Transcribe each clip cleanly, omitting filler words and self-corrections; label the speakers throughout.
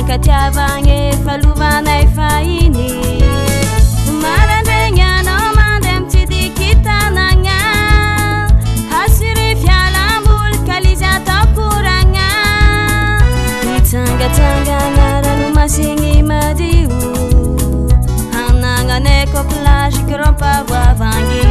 Speaker 1: Fankatiavagny falovanay fahiny Marandregny anao mandeha mitsidiky tanagna Hasiry fialamboly kalizy atao koragna Mitsangatsangana ranomasigny madio Hanagnanay ko plage kirompavoavagny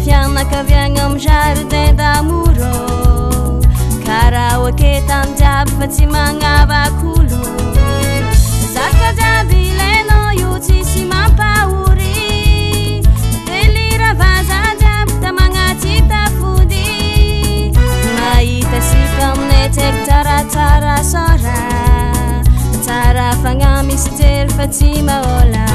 Speaker 1: Fianakaviagna am jardin d'amour Karaoke tamjiaby fa tsy magnavakolo Zaka jiaby ilainao io tsisy mampahory Delira vaza jiaby ta magnatsy tafody Mahita sika aminay tseky tsaratsara sora Tsara fagna misy jery fa tsy mahola